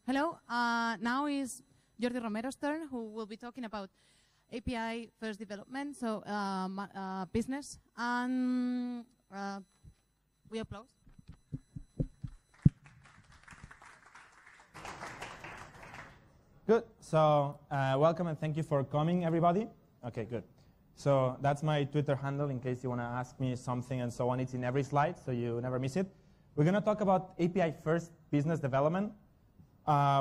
Hello. Now is Jordi Romero's turn, who will be talking about API first development, so business. And we applause. Good. So welcome and thank you for coming, everybody. Okay, good. So that's my Twitter handle in case you want to ask me something and so on. It's in every slide, so you never miss it. We're going to talk about API first business development,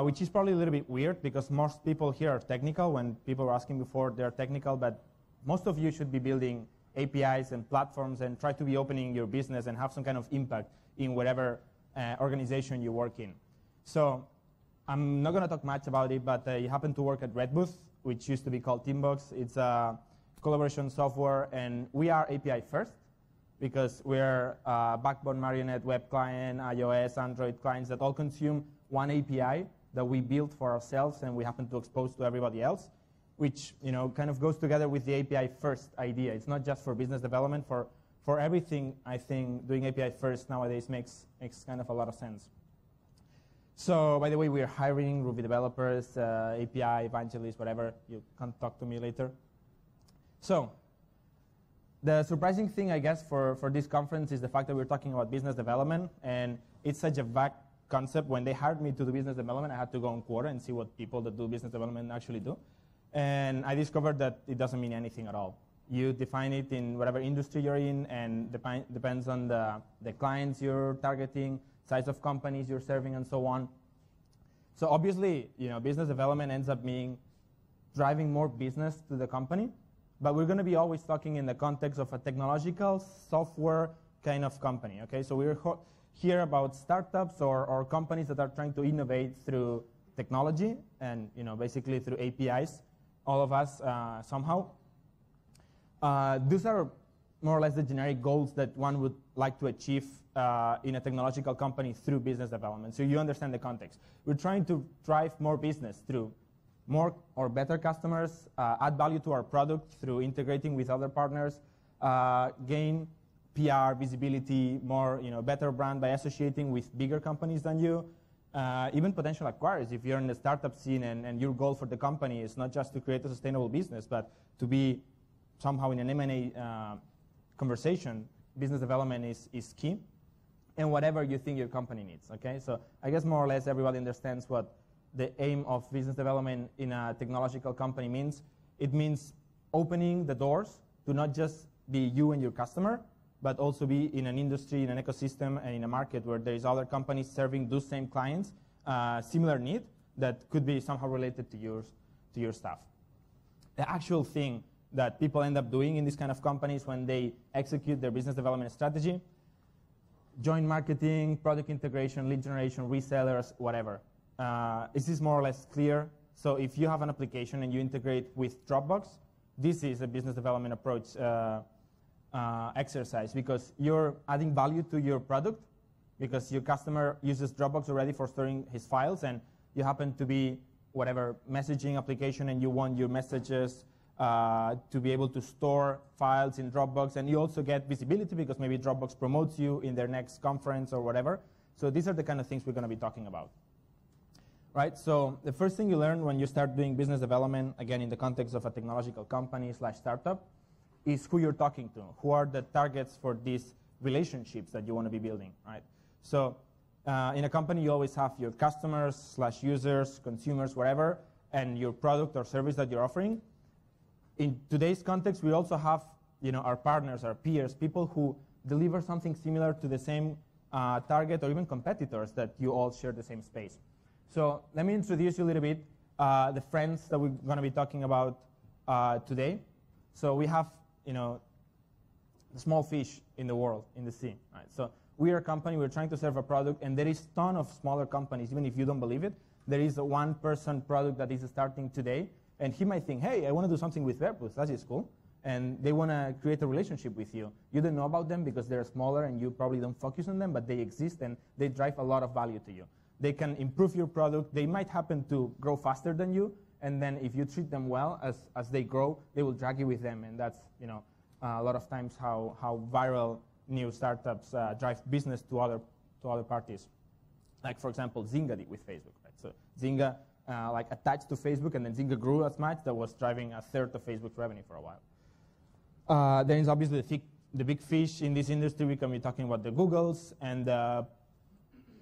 which is probably a little bit weird because most people here are technical. When people were asking before, they're technical, but most of you should be building APIs and platforms and try to be opening your business and have some kind of impact in whatever organization you work in. So I'm not going to talk much about it, but I happen to work at Redbooth, which used to be called Teambox. It's a collaboration software, and we are API first because we're backbone marionette web client, iOS, Android clients that all consume one API that we built for ourselves and we happen to expose to everybody else, which kind of goes together with the API first idea. It's not just for business development. For everything, I think doing API first nowadays makes kind of a lot of sense. So, by the way, we're hiring Ruby developers, API evangelists, whatever. You can talk to me later. So, the surprising thing, I guess, for this conference is the fact that we're talking about business development, and it's such a vague concept. When they hired me to do business development, I had to go on Quora and see what people that do business development actually do. And I discovered that it doesn't mean anything at all. You define it in whatever industry you're in, and depends on the clients you're targeting, size of companies you're serving, and so on. So obviously, business development ends up being driving more business to the company, but we're going to be always talking in the context of a technological software kind of company. Okay, so we're here about startups or companies that are trying to innovate through technology and basically through APIs. All of us somehow. These are more or less the generic goals that one would like to achieve in a technological company through business development. So you understand the context. We're trying to drive more business through more or better customers, add value to our product through integrating with other partners, gain PR, visibility, more better brand by associating with bigger companies than you, even potential acquirers. If you're in the startup scene and your goal for the company is not just to create a sustainable business, but to be somehow in an M&A conversation, business development is key, and whatever you think your company needs. Okay, so I guess more or less everybody understands what the aim of business development in a technological company means. It means opening the doors to not just be you and your customer, but also be in an industry, in an ecosystem, and in a market where there is other companies serving those same clients, similar need that could be somehow related to your stuff. The actual thing that people end up doing in these kind of companies when they execute their business development strategy: joint marketing, product integration, lead generation, resellers, whatever. Is this more or less clear? So if you have an application and you integrate with Dropbox, this is a business development approach exercise, because you're adding value to your product, because your customer uses Dropbox already for storing his files, and you happen to be whatever messaging application and you want your messages to be able to store files in Dropbox, and you also get visibility because maybe Dropbox promotes you in their next conference or whatever. So these are the kind of things we're going to be talking about. Right, so the first thing you learn when you start doing business development, again in the context of a technological company / startup, is who you're talking to. Who are the targets for these relationships that you want to be building, right? So in a company, you always have your customers / users, consumers, whatever, and your product or service that you're offering. In today's context, we also have our partners, our peers, people who deliver something similar to the same target, or even competitors that you all share the same space. So let me introduce you a little bit the friends that we're going to be talking about today. So we have the small fish in the world, in the sea. Right? So we are a company, we're trying to serve a product, and there is a ton of smaller companies, even if you don't believe it. There is a one-person product that is starting today, and he might think, hey, I want to do something with Redbooth, that is cool. And they want to create a relationship with you. You don't know about them because they're smaller and you probably don't focus on them, but they exist and they drive a lot of value to you. They can improve your product. They might happen to grow faster than you, and then if you treat them well as they grow, they will drag you with them, and that's a lot of times how viral new startups drive business to other parties. Like for example, Zynga did with Facebook. Right? So Zynga like attached to Facebook, and then Zynga grew as much that was driving a third of Facebook's revenue for a while. Then is obviously the big fish in this industry. We can be talking about the Googles and the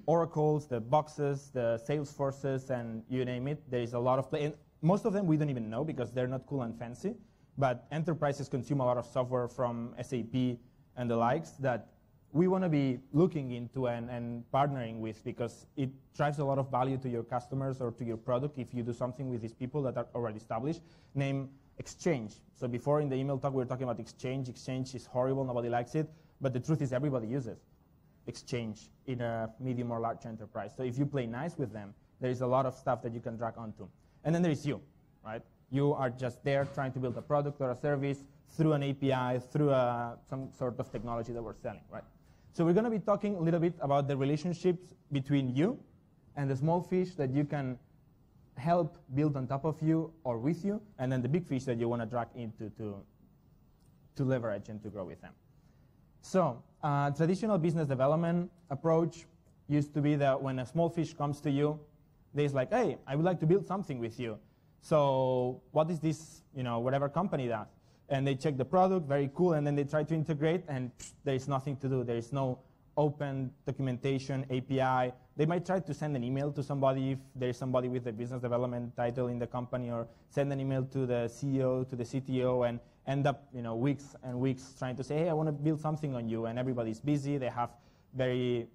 Oracles, the Boxes, the Salesforces, and you name it. There is a lot of play. And most of them we don't even know because they're not cool and fancy. But enterprises consume a lot of software from SAP and the likes that we want to be looking into and partnering with, because it drives a lot of value to your customers or to your product if you do something with these people that are already established. Name Exchange. So before in the email talk we were talking about Exchange. Exchange is horrible, nobody likes it, but the truth is everybody uses Exchange in a medium or large enterprise. So if you play nice with them, there is a lot of stuff that you can drag onto. And then there is you, right? You are just there trying to build a product or a service through an API, through some sort of technology that we're selling, right? So we're going to be talking a little bit about the relationships between you and the small fish that you can help build on top of you or with you, and then the big fish that you want to drag into to leverage and to grow with them. So traditional business development approach used to be that when a small fish comes to you, they're like, hey, I would like to build something with you. So what is this, whatever company does? And they check the product, very cool, and then they try to integrate, and there is nothing to do. There is no open documentation, API. They might try to send an email to somebody if there is somebody with a business development title in the company, or send an email to the CEO, to the CTO, and end up weeks and weeks trying to say, hey, I want to build something on you, and everybody's busy. They have very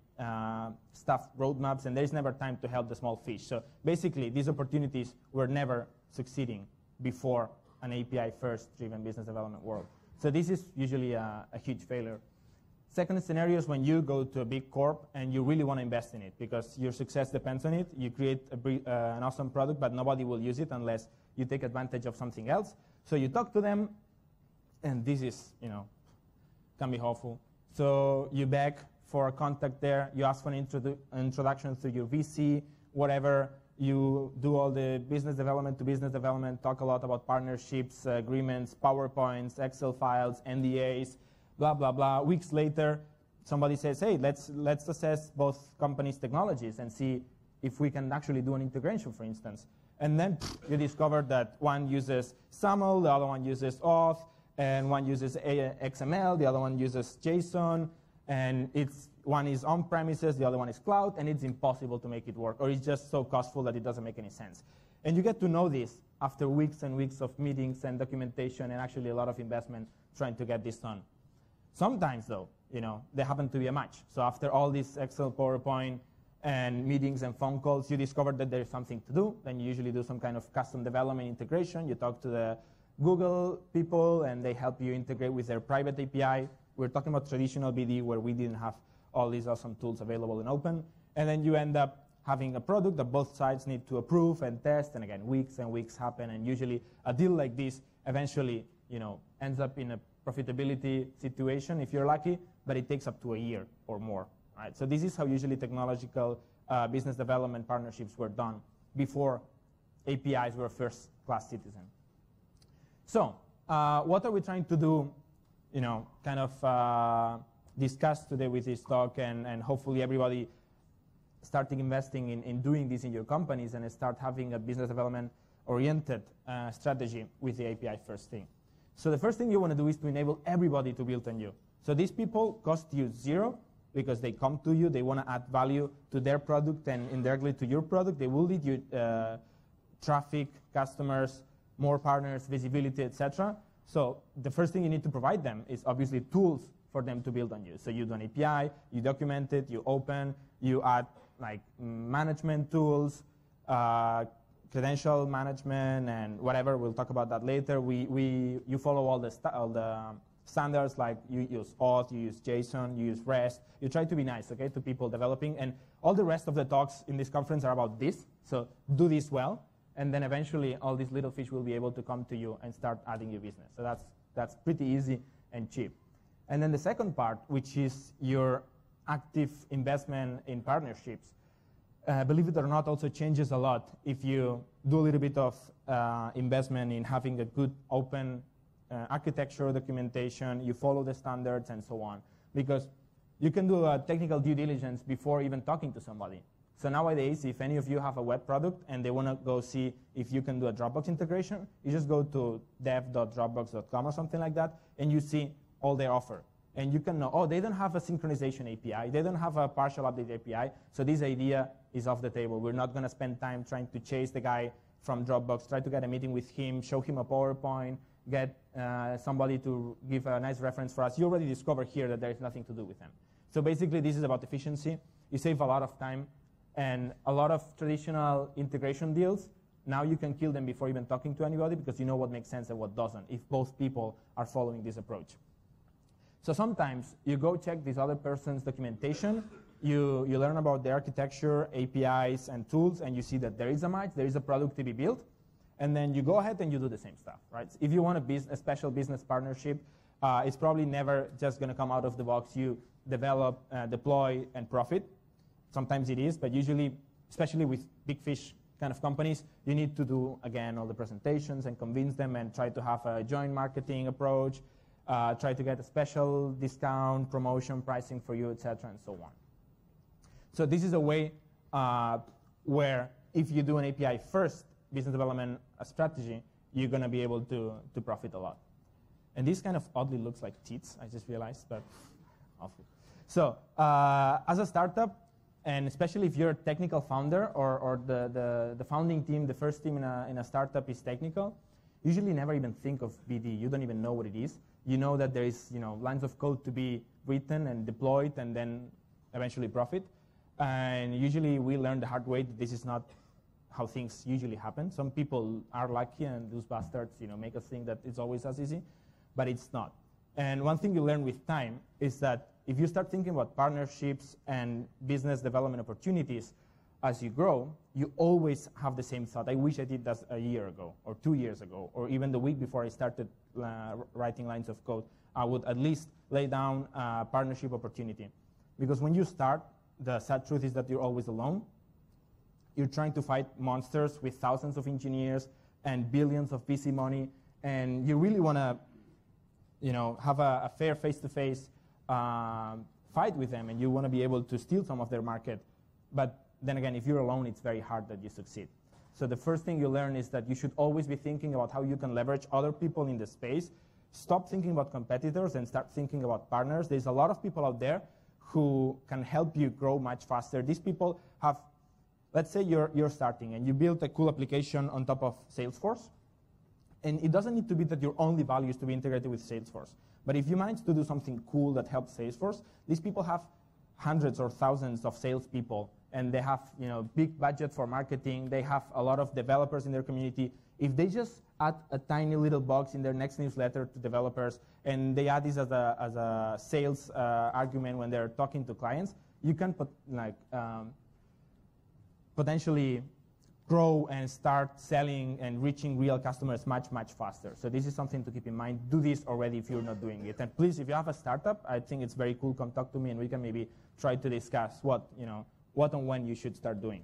stuffed roadmaps, and there's never time to help the small fish. So basically, these opportunities were never succeeding before an API-first driven business development world. So this is usually a huge failure. Second scenario is when you go to a big corp and you really want to invest in it because your success depends on it. You create an awesome product, but nobody will use it unless you take advantage of something else. So you talk to them, and this is, can be helpful. So you beg for a contact there. You ask for an introduction through your VC, whatever. You do all the business development to business development, talk a lot about partnerships, agreements, PowerPoints, Excel files, NDAs, blah, blah, blah. Weeks later, somebody says, hey, let's assess both companies' technologies and see if we can actually do an integration, for instance. And then you discover that one uses SAML, the other one uses Auth, and one uses XML, the other one uses JSON, and one is on-premises, the other one is cloud, and it's impossible to make it work, or it's just so costful that it doesn't make any sense. And you get to know this after weeks and weeks of meetings and documentation and actually a lot of investment trying to get this done. Sometimes, though, they happen to be a match. So after all this Excel, PowerPoint, and meetings and phone calls, you discover that there's something to do. Then you usually do some kind of custom development integration. You talk to the Google people, and they help you integrate with their private API. We're talking about traditional BD where we didn't have all these awesome tools available and open. And then you end up having a product that both sides need to approve and test. And again, weeks and weeks happen. And usually a deal like this eventually ends up in a profitability situation if you're lucky, but it takes up to a year or more. Right? So this is how usually technological business development partnerships were done before APIs were first-class citizen. So what are we trying to do, discuss today with this talk, and hopefully everybody starting investing in doing this in your companies and start having a business development-oriented strategy with the API first thing. So the first thing you want to do is to enable everybody to build on you. So these people cost you zero because they come to you, they want to add value to their product and indirectly to your product. They will lead you traffic, customers, more partners, visibility, etc. So the first thing you need to provide them is obviously tools for them to build on you. So you do an API, you document it, you open, you add like management tools, credential management, and whatever. We'll talk about that later. You follow all the standards, like you use Auth, you use JSON, you use REST. You try to be nice, okay, to people developing. And all the rest of the talks in this conference are about this. So do this well, and then eventually all these little fish will be able to come to you and start adding your business. So that's pretty easy and cheap. And then the second part, which is your active investment in partnerships, believe it or not, also changes a lot if you do a little bit of investment in having a good open architecture documentation, you follow the standards and so on. Because you can do a technical due diligence before even talking to somebody. So nowadays, if any of you have a web product and they want to go see if you can do a Dropbox integration, you just go to dev.dropbox.com or something like that, and you see all they offer. And you can know, oh, they don't have a synchronization API. They don't have a partial update API. So this idea is off the table. We're not going to spend time trying to chase the guy from Dropbox, try to get a meeting with him, show him a PowerPoint, get somebody to give a nice reference for us. You already discovered here that there is nothing to do with them. So basically, this is about efficiency. You save a lot of time. And a lot of traditional integration deals, now you can kill them before even talking to anybody because you know what makes sense and what doesn't if both people are following this approach. So sometimes you go check this other person's documentation, you learn about the architecture, APIs, and tools, and you see that there is a match, there is a product to be built, and then you go ahead and you do the same stuff, right? If you want a special business partnership, it's probably never just going to come out of the box. You develop, deploy, and profit. Sometimes it is, but usually, especially with big fish kind of companies, you need to do, again, all the presentations and convince them and try to have a joint marketing approach, try to get a special discount, promotion, pricing for you, et cetera, and so on. So this is a way where if you do an API first business development strategy, you're going to be able to profit a lot. And this kind of oddly looks like teats, I just realized, but awful. So as a startup, and especially if you're a technical founder or the founding team, the first team in a startup is technical, usually never even think of BD. You don't even know what it is. You know that there is lines of code to be written and deployed and then eventually profit. And usually we learn the hard way that this is not how things usually happen. Some people are lucky and those bastards make us think that it's always as easy, but it's not. And one thing you learn with time is that if you start thinking about partnerships and business development opportunities as you grow, you always have the same thought. I wish I did that a year ago or 2 years ago or even the week before I started writing lines of code. I would at least lay down a partnership opportunity. Because when you start, the sad truth is that you're always alone. You're trying to fight monsters with thousands of engineers and billions of VC money, and you really want to have a fair face-to-face fight with them, and you want to be able to steal some of their market. But then again, if you're alone, it's very hard that you succeed. So the first thing you learn is that you should always be thinking about how you can leverage other people in the space. Stop thinking about competitors and start thinking about partners. There's a lot of people out there who can help you grow much faster. These people have, let's say you're starting and you build a cool application on top of Salesforce. And it doesn't need to be that your only value is to be integrated with Salesforce. But if you manage to do something cool that helps Salesforce, these people have hundreds or thousands of salespeople, and they have big budget for marketing. They have a lot of developers in their community. If they just add a tiny little box in their next newsletter to developers, and they add this as a sales argument when they're talking to clients, you can potentially grow and start selling and reaching real customers much, much faster. So this is something to keep in mind. Do this already if you're not doing it. And please, if you have a startup, I think it's very cool. Come talk to me, and we can maybe try to discuss what and when you should start doing.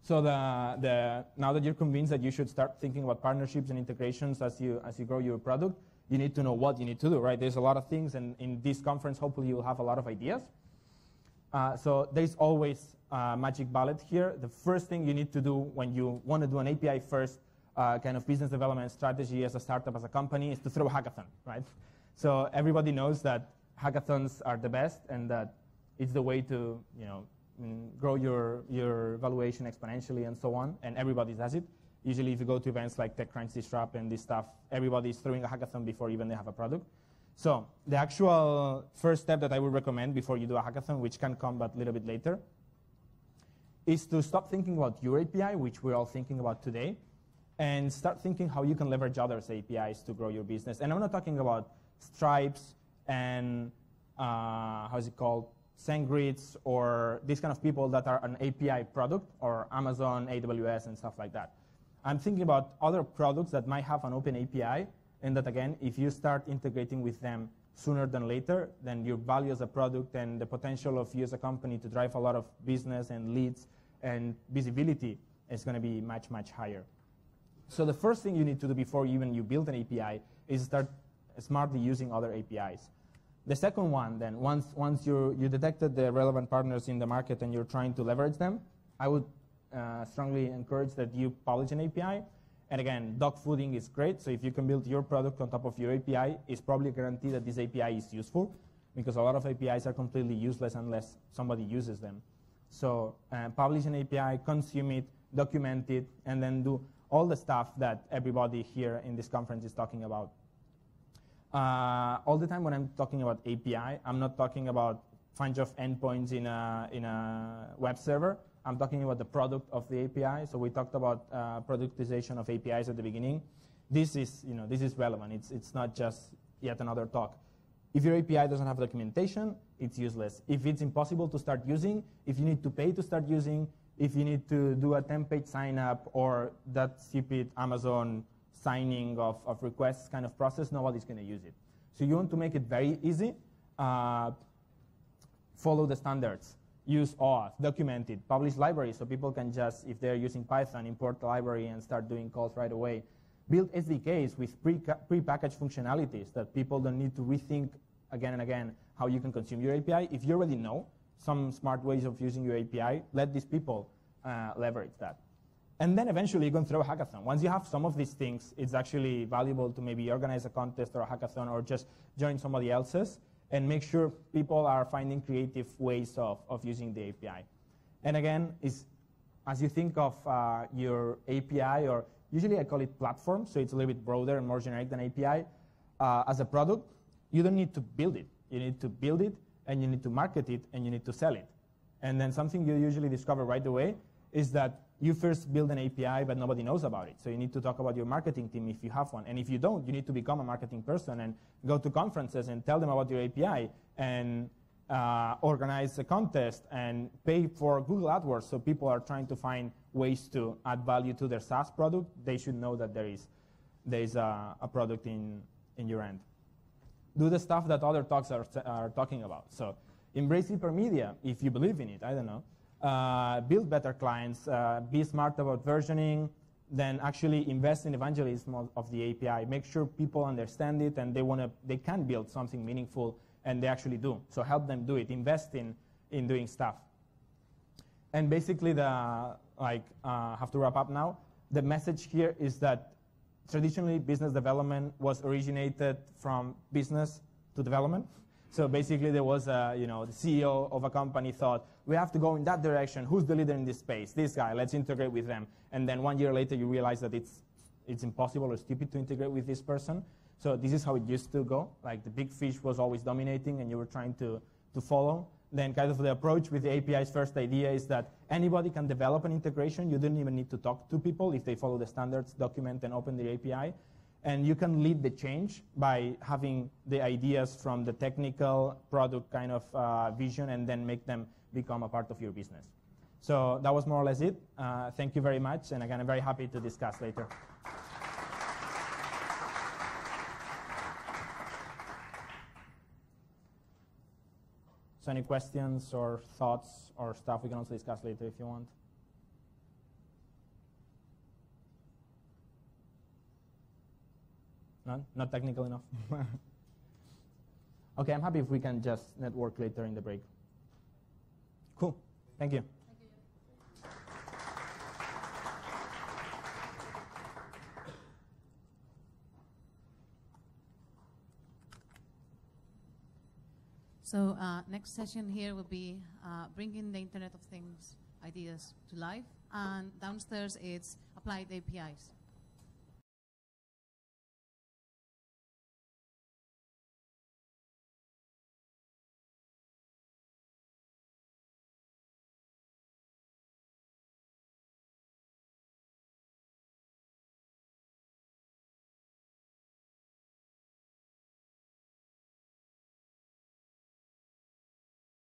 So now that you're convinced that you should start thinking about partnerships and integrations as you grow your product, you need to know what you need to do, right? There's a lot of things, and in this conference, hopefully you'll have a lot of ideas. So there's always a magic bullet here. The first thing you need to do when you want to do an API first kind of business development strategy as a startup, as a company, is to throw a hackathon, right? So everybody knows that hackathons are the best and that it's the way to grow your valuation exponentially and so on, and everybody does it. Usually if you go to events like TechCrunch, Disrupt, and this stuff, everybody's throwing a hackathon before even they have a product. So the actual first step that I would recommend before you do a hackathon, which can come but a little bit later, is to stop thinking about your API, which we're all thinking about today, and start thinking how you can leverage others' APIs to grow your business. And I'm not talking about Stripes and, how's it called, SendGrids, or these kind of people that are an API product, or Amazon, AWS, and stuff like that. I'm thinking about other products that might have an open API, and that, again, if you start integrating with them sooner than later, then your value as a product and the potential of you as a company to drive a lot of business and leads and visibility is going to be much, much higher. So the first thing you need to do before even you build an API is start smartly using other APIs. The second one, then, once you detected the relevant partners in the market and you're trying to leverage them, I would strongly encourage that you publish an API. And again, dog fooding is great. So if you can build your product on top of your API, it's probably a guarantee that this API is useful, because a lot of APIs are completely useless unless somebody uses them. So publish an API, consume it, document it, and then do all the stuff that everybody here in this conference is talking about. All the time when I'm talking about API, I'm not talking about bunch of endpoints in a web server. I'm talking about the product of the API. So we talked about productization of APIs at the beginning. This is relevant. It's not just yet another talk. If your API doesn't have documentation, it's useless. If it's impossible to start using, if you need to pay to start using, if you need to do a 10-page sign-up or that stupid Amazon signing of requests kind of process, nobody's going to use it. So you want to make it very easy. Follow the standards. Use OAuth, document it, publish libraries so people can just, if they're using Python, import the library and start doing calls right away. Build SDKs with pre-packaged functionalities that people don't need to rethink again and again how you can consume your API. If you already know some smart ways of using your API, let these people leverage that. And then eventually you can throw a hackathon. Once you have some of these things, it's actually valuable to maybe organize a contest or a hackathon or just join somebody else's and make sure people are finding creative ways of using the API. And again, as you think of your API, or usually I call it platform, so it's a little bit broader and more generic than API, as a product, you don't need to build it. You need to build it, and you need to market it, and you need to sell it. And then something you usually discover right away is that you first build an API, but nobody knows about it. So you need to talk about your marketing team if you have one. And if you don't, you need to become a marketing person and go to conferences and tell them about your API and organize a contest and pay for Google AdWords. So people are trying to find ways to add value to their SaaS product. They should know that there is a product in your end. Do the stuff that other talks are talking about. So embrace hypermedia if you believe in it. I don't know. Build better clients, be smart about versioning, then actually invest in evangelism of the API. Make sure people understand it and they can build something meaningful, and they actually do. So help them do it. Invest in doing stuff. And basically, have to wrap up now. The message here is that traditionally business development was originated from business to development. So basically, there was the CEO of a company thought, we have to go in that direction. Who's the leader in this space? This guy. Let's integrate with them. And then 1 year later, you realize that it's impossible or stupid to integrate with this person. So this is how it used to go. Like the big fish was always dominating, and you were trying to follow. Then kind of the approach with the API's first idea is that anybody can develop an integration. You don't even need to talk to people if they follow the standards, document, and open the API. And you can lead the change by having the ideas from the technical product kind of vision and then make them become a part of your business. So that was more or less it. Thank you very much. And again, I'm very happy to discuss later. So any questions or thoughts or stuff we can also discuss later if you want. None? Not technical enough? Okay, I'm happy if we can just network later in the break. Cool. Thank you. Thank you. So next session here will be bringing the Internet of Things ideas to life. And downstairs it's applied APIs.